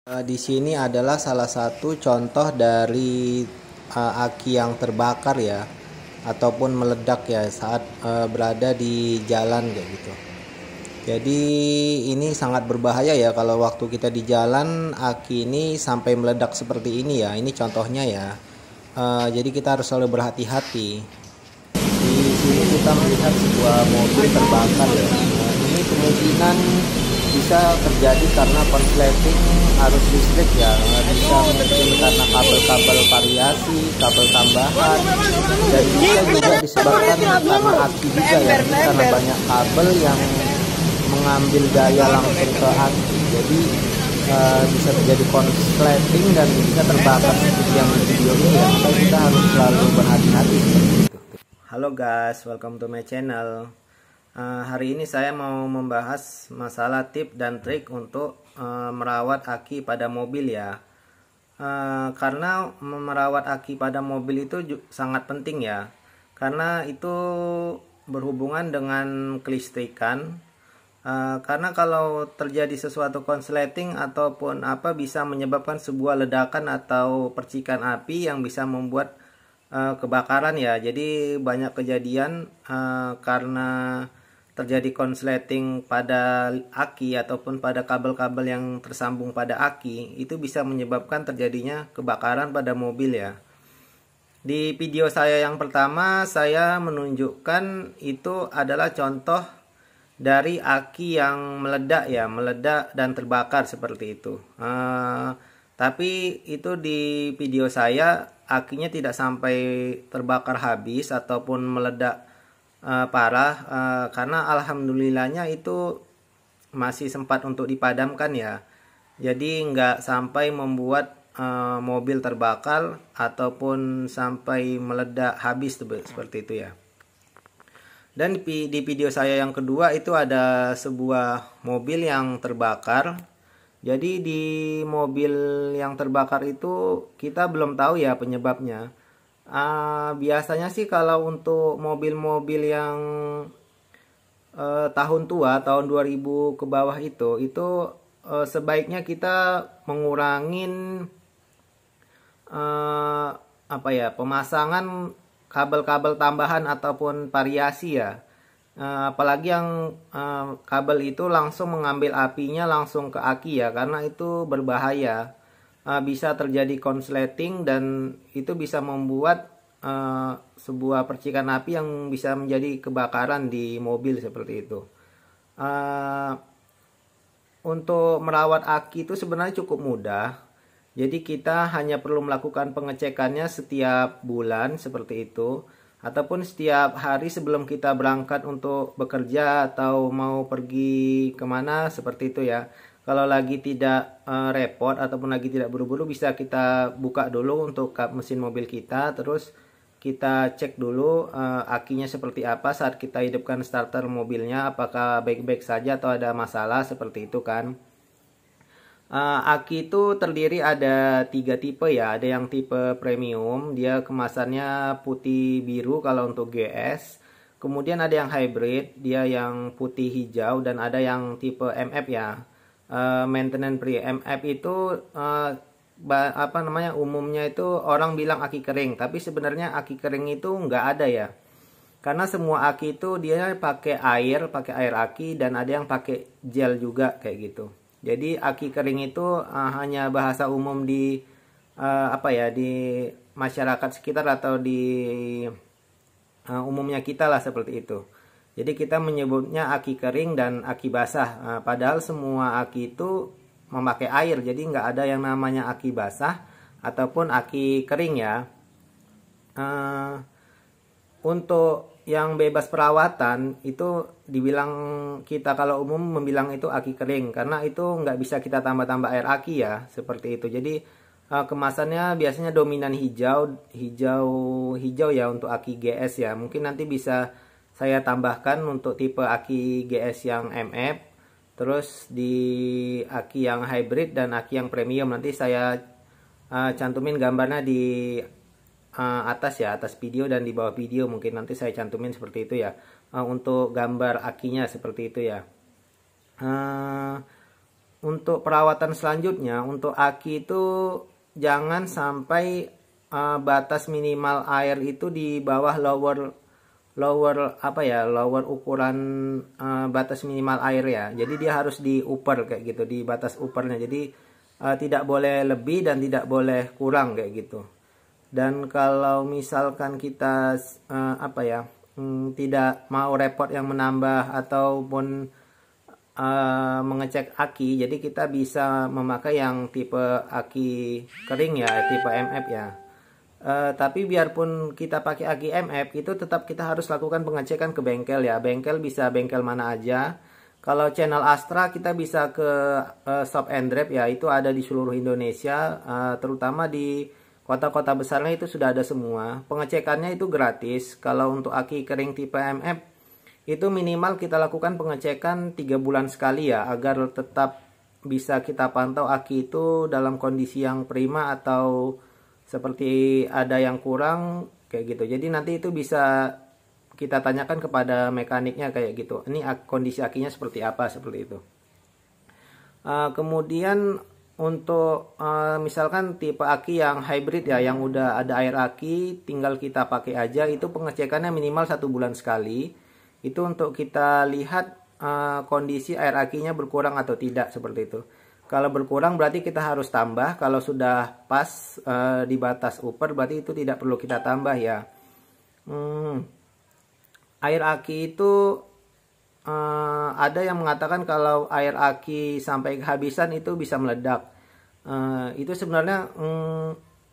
Di sini adalah salah satu contoh dari aki yang terbakar ya, ataupun meledak ya saat berada di jalan kayak gitu. Jadi ini sangat berbahaya ya kalau waktu kita di jalan aki ini sampai meledak seperti ini ya. Ini contohnya ya. Jadi kita harus selalu berhati-hati. Di sini kita melihat sebuah mobil terbakar ya. Ini kemungkinan bisa terjadi karena konsleting arus listrik ya. Bisa mungkin karena kabel-kabel variasi, kabel tambahan, dan bisa juga disebabkan karena aki juga ya. Ini karena banyak kabel yang mengambil daya langsung ke aki. Jadi bisa terjadi konsleting dan bisa terbakar seperti yang di video ini ya. Maka kita harus selalu berhati-hati seperti itu. Halo guys, welcome to my channel. Hari ini saya mau membahas masalah tip dan trik untuk merawat aki pada mobil ya. Karena merawat aki pada mobil itu sangat penting ya. Karena itu berhubungan dengan kelistrikan. Karena kalau terjadi sesuatu konsleting ataupun apa bisa menyebabkan sebuah ledakan atau percikan api yang bisa membuat kebakaran ya. Jadi banyak kejadian karena terjadi konsleting pada aki ataupun pada kabel-kabel yang tersambung pada aki, itu bisa menyebabkan terjadinya kebakaran pada mobil ya. Di video saya yang pertama saya menunjukkan itu adalah contoh dari aki yang meledak ya, meledak dan terbakar seperti itu. Tapi itu di video saya akinya tidak sampai terbakar habis ataupun meledak parah, karena alhamdulillahnya itu masih sempat untuk dipadamkan ya. Jadi nggak sampai membuat mobil terbakar ataupun sampai meledak habis seperti itu ya. Dan di video saya yang kedua itu ada sebuah mobil yang terbakar. Jadi di mobil yang terbakar itu kita belum tahu ya penyebabnya. Biasanya sih kalau untuk mobil-mobil yang tahun tua, tahun 2000 ke bawah itu sebaiknya kita mengurangin pemasangan kabel-kabel tambahan ataupun variasi ya. Apalagi yang kabel itu langsung mengambil apinya langsung ke aki ya, karena itu berbahaya. Bisa terjadi konsleting dan itu bisa membuat sebuah percikan api yang bisa menjadi kebakaran di mobil seperti itu. Untuk merawat aki itu sebenarnya cukup mudah. Jadi kita hanya perlu melakukan pengecekannya setiap bulan seperti itu, ataupun setiap hari sebelum kita berangkat untuk bekerja atau mau pergi kemana seperti itu ya. Kalau lagi tidak repot ataupun lagi tidak buru-buru, bisa kita buka dulu untuk kap mesin mobil kita, terus kita cek dulu akinya seperti apa saat kita hidupkan starter mobilnya, apakah baik-baik saja atau ada masalah seperti itu kan. Aki itu terdiri ada 3 tipe ya. Ada yang tipe premium, dia kemasannya putih biru kalau untuk GS. Kemudian ada yang hybrid, dia yang putih hijau, dan ada yang tipe MF ya. Maintenance free. MF itu umumnya itu orang bilang aki kering, tapi sebenarnya aki kering itu nggak ada ya. Karena semua aki itu dia pakai air aki, dan ada yang pakai gel juga kayak gitu. Jadi aki kering itu hanya bahasa umum di di masyarakat sekitar atau di umumnya kita lah seperti itu. Jadi kita menyebutnya aki kering dan aki basah. Padahal semua aki itu memakai air. Jadi nggak ada yang namanya aki basah ataupun aki kering ya. Untuk yang bebas perawatan itu dibilang, kita kalau umum membilang itu aki kering, karena itu nggak bisa kita tambah-tambah air aki ya seperti itu. Jadi kemasannya biasanya dominan hijau ya untuk aki GS ya. Mungkin nanti bisa saya tambahkan untuk tipe aki GS yang MF, terus di aki yang hybrid dan aki yang premium nanti saya cantumin gambarnya di atas ya, atas video dan di bawah video mungkin nanti saya cantumin seperti itu ya, untuk gambar akinya seperti itu ya. untuk perawatan selanjutnya untuk aki itu jangan sampai batas minimal air itu di bawah lower ukuran batas minimal air ya. Jadi dia harus di upper kayak gitu, di batas uppernya. Jadi tidak boleh lebih dan tidak boleh kurang kayak gitu. Dan kalau misalkan kita tidak mau repot yang menambah ataupun mengecek aki, jadi kita bisa memakai yang tipe aki kering ya, tipe MF ya. Tapi biarpun kita pakai aki MF, itu tetap kita harus lakukan pengecekan ke bengkel ya. Bengkel bisa bengkel mana aja. Kalau channel Astra kita bisa ke Shop and Drop ya, itu ada di seluruh Indonesia, terutama di kota-kota besarnya itu sudah ada semua. Pengecekannya itu gratis. Kalau untuk aki kering tipe MF itu minimal kita lakukan pengecekan 3 bulan sekali ya, agar tetap bisa kita pantau aki itu dalam kondisi yang prima atau seperti ada yang kurang kayak gitu. Jadi nanti itu bisa kita tanyakan kepada mekaniknya kayak gitu. Ini kondisi akinya seperti apa, seperti itu. Kemudian untuk misalkan tipe aki yang hybrid ya, yang udah ada air aki, tinggal kita pakai aja, itu pengecekannya minimal 1 bulan sekali. Itu untuk kita lihat kondisi air akinya berkurang atau tidak, seperti itu. Kalau berkurang berarti kita harus tambah. Kalau sudah pas di batas upper berarti itu tidak perlu kita tambah ya. Air aki itu ada yang mengatakan kalau air aki sampai kehabisan itu bisa meledak. Itu sebenarnya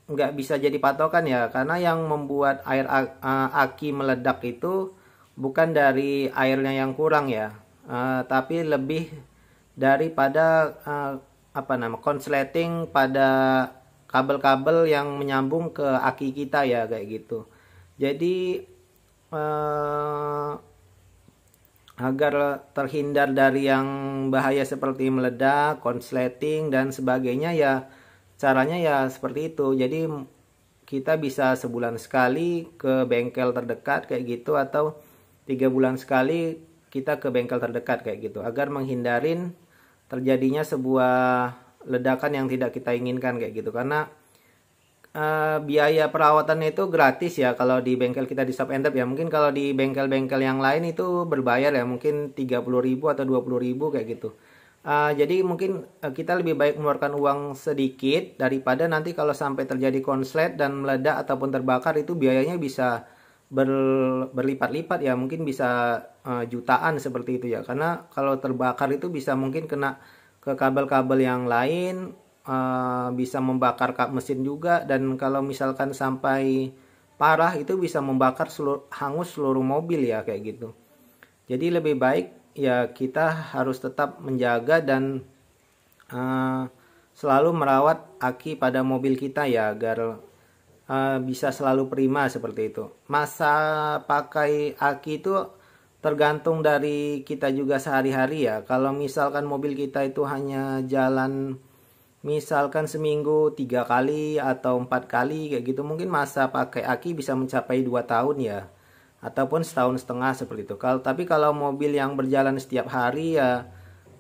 nggak bisa jadi patokan ya, karena yang membuat air aki meledak itu bukan dari airnya yang kurang ya, tapi lebih daripada konsleting pada kabel-kabel yang menyambung ke aki kita ya, kayak gitu. Jadi agar terhindar dari yang bahaya seperti meledak, konsleting dan sebagainya ya, caranya ya seperti itu. Jadi kita bisa sebulan sekali ke bengkel terdekat kayak gitu, atau 3 bulan sekali kita ke bengkel terdekat kayak gitu, agar menghindarin terjadinya sebuah ledakan yang tidak kita inginkan kayak gitu. Karena biaya perawatannya itu gratis ya kalau di bengkel kita di Shop and Drop ya. Mungkin kalau di bengkel-bengkel yang lain itu berbayar ya, mungkin 30.000 atau 20.000 kayak gitu. Jadi mungkin kita lebih baik mengeluarkan uang sedikit daripada nanti kalau sampai terjadi konslet dan meledak ataupun terbakar, itu biayanya bisa berlipat-lipat ya, mungkin bisa jutaan seperti itu ya. Karena kalau terbakar itu bisa mungkin kena ke kabel-kabel yang lain, bisa membakar kap mesin juga, dan kalau misalkan sampai parah itu bisa membakar hangus seluruh mobil ya, kayak gitu. Jadi lebih baik ya kita harus tetap menjaga dan selalu merawat aki pada mobil kita ya, agar bisa selalu prima seperti itu. Masa pakai aki itu tergantung dari kita juga sehari-hari ya. Kalau misalkan mobil kita itu hanya jalan misalkan seminggu 3 kali atau 4 kali kayak gitu, mungkin masa pakai aki bisa mencapai 2 tahun ya, ataupun setahun setengah seperti itu. Tapi kalau mobil yang berjalan setiap hari ya,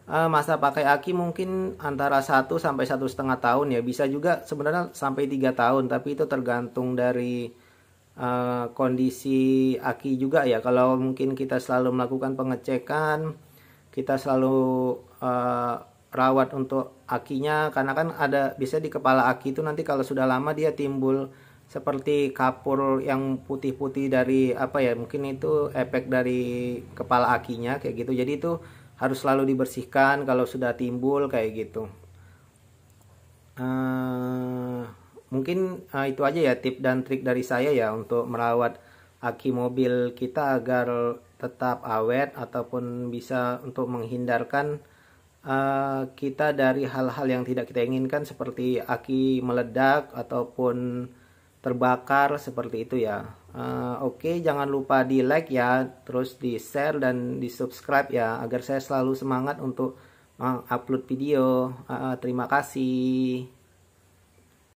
masa pakai aki mungkin antara 1 sampai 1,5 tahun ya, bisa juga sebenarnya sampai 3 tahun, tapi itu tergantung dari kondisi aki juga ya. Kalau mungkin kita selalu melakukan pengecekan, kita selalu rawat untuk akinya, karena kan ada bisa di kepala aki itu nanti kalau sudah lama dia timbul seperti kapur yang putih-putih dari mungkin itu efek dari kepala akinya kayak gitu. Jadi itu harus selalu dibersihkan kalau sudah timbul kayak gitu. Mungkin itu aja ya tip dan trik dari saya ya untuk merawat aki mobil kita agar tetap awet, ataupun bisa untuk menghindarkan kita dari hal-hal yang tidak kita inginkan seperti aki meledak ataupun terbakar seperti itu ya. Oke, jangan lupa di like ya, terus di share dan di subscribe ya, agar saya selalu semangat untuk upload video. Terima kasih.